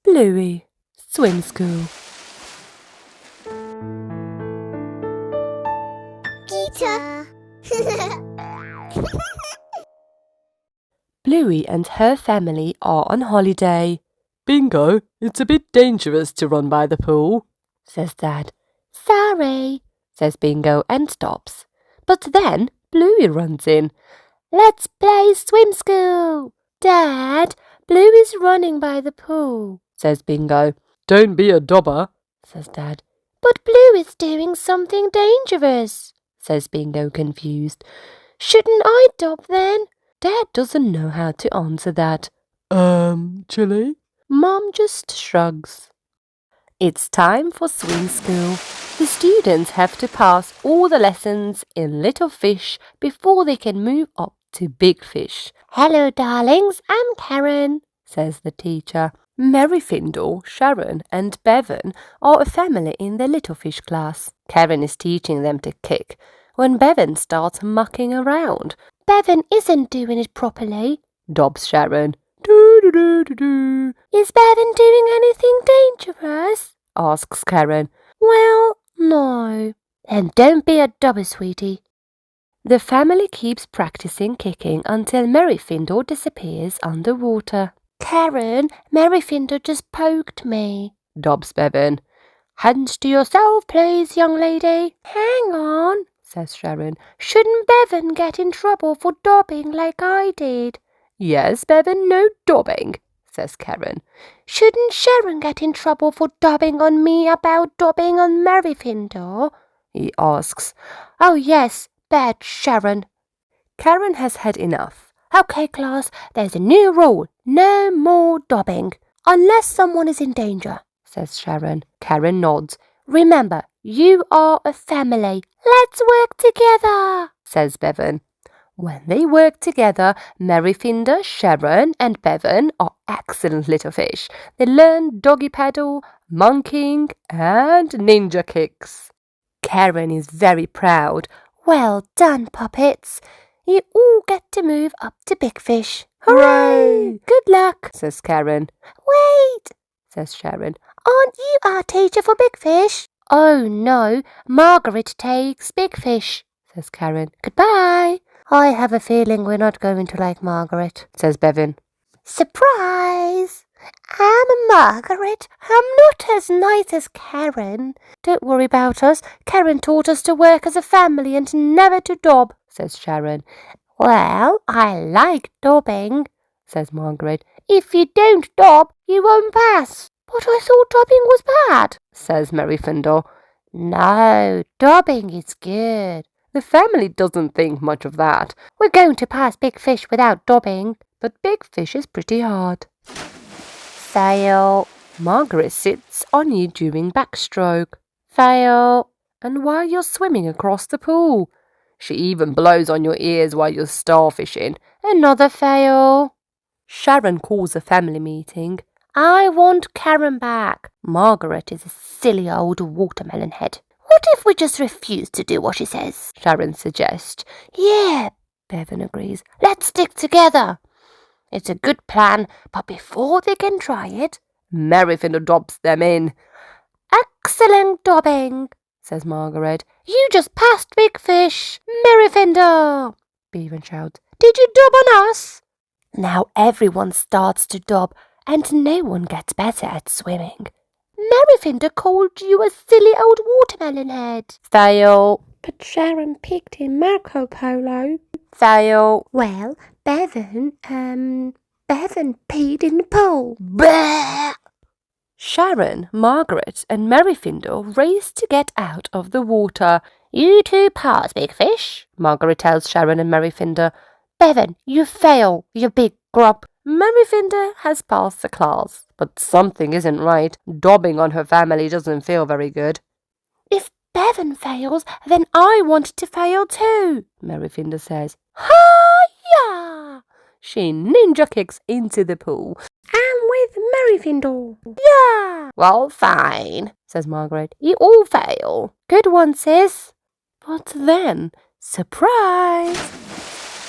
Bluey, Swim School. Gitte. Bluey and her family are on holiday. Bingo, it's a bit dangerous to run by the pool, says Dad. Sorry, says Bingo and stops. But then Bluey runs in. Let's play swim school. Dad, Bluey's running by the pool, says Bingo. Don't be a dobber, says Dad. But Bluey's doing something dangerous, says Bingo confused. Shouldn't I dob then? Dad doesn't know how to answer that. Chilly? Mom just shrugs. It's time for swim school. The students have to pass all the lessons in Little Fish before they can move up to Big Fish. Hello, darlings, I'm Karen, says the teacher. Mary Findle, Sharon and Bevan are a family in the Little Fish class. Karen is teaching them to kick when Bevan starts mucking around. Bevan isn't doing it properly, dobs Sharon. Do-do-do-do-do. Is Bevan doing anything dangerous? Asks Karen. Well, no. Then don't be a dobber, sweetie. The family keeps practicing kicking until Mary Findle disappears underwater. Karen, Mary Findle just poked me, dobs Bevan. Hands to yourself, please, young lady. Hang on, says Sharon. Shouldn't Bevan get in trouble for dobbing like I did? Yes, Bevan, no dobbing, says Karen. Shouldn't Sharon get in trouble for dobbing on me about dobbing on Mary Findle? He asks. Oh, yes, bad Sharon. Karen has had enough. Okay, class, there's a new rule. No more dobbing. Unless someone is in danger, says Sharon. Karen nods. Remember, you are a family. Let's work together, says Bevan. When they work together, Mary Findle, Sharon and Bevan are excellent little fish. They learn doggy paddle, monkeying and ninja kicks. Karen is very proud. Well done, puppets. You all get to move up to Big Fish. Hooray! Good luck, says Karen. Wait, says Sharon. Aren't you our teacher for Big Fish? Oh no, Margaret takes Big Fish, says Karen. Goodbye. I have a feeling we're not going to like Margaret, says Bevan. Surprise! I'm Margaret. I'm not as nice as Karen. Don't worry about us. Karen taught us to work as a family and never to dob, says Sharon. Well, I like dobbing, says Margaret. If you don't dob, you won't pass. But I thought dobbing was bad, says Mary Findle. No, dobbing is good. The family doesn't think much of that. We're going to pass Big Fish without dobbing, but Big Fish is pretty hard. Fail. Margaret sits on you during backstroke. Fail. And while you're swimming across the pool. She even blows on your ears while you're starfishing. Another fail. Sharon calls a family meeting. I want Karen back. Margaret is a silly old watermelon head. What if we just refuse to do what she says? Sharon suggests. Yeah, Bevan agrees. Let's stick together. It's a good plan, but before they can try it, Mary Findle dobs them in. Excellent dobbing, says Margaret. You just passed Big Fish. Mary Findle, Bevan shouts. Did you dob on us? Now everyone starts to dob, and no one gets better at swimming. Mary Findle called you a silly old watermelon head. Fail. But Sharon picked in Marco Polo. Fail. Well, Bevan peed in the pool. Bah! Sharon, Margaret and Mary Findle race to get out of the water. You two pass, Big Fish, Margaret tells Sharon and Mary Findle. Bevan, you fail, you big grub. Mary Findle has passed the class, but something isn't right. Dobbing on her family doesn't feel very good. If Bevan fails, then I want to fail too, Mary Findle says. Ha-ya! She ninja kicks into the pool. I'm with Mary Findle. Yeah! Well, fine, says Margaret. You all fail. Good one, sis. But then, surprise!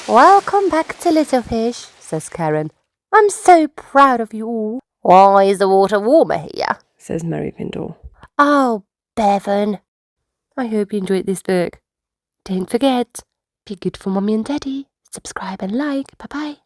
Welcome back to Little Fish, says Karen. I'm so proud of you all. Why is the water warmer here? Says Mary Pindle. Oh, Bevan. I hope you enjoyed this book. Don't forget, be good for Mummy and Daddy. Subscribe and like. Bye-bye.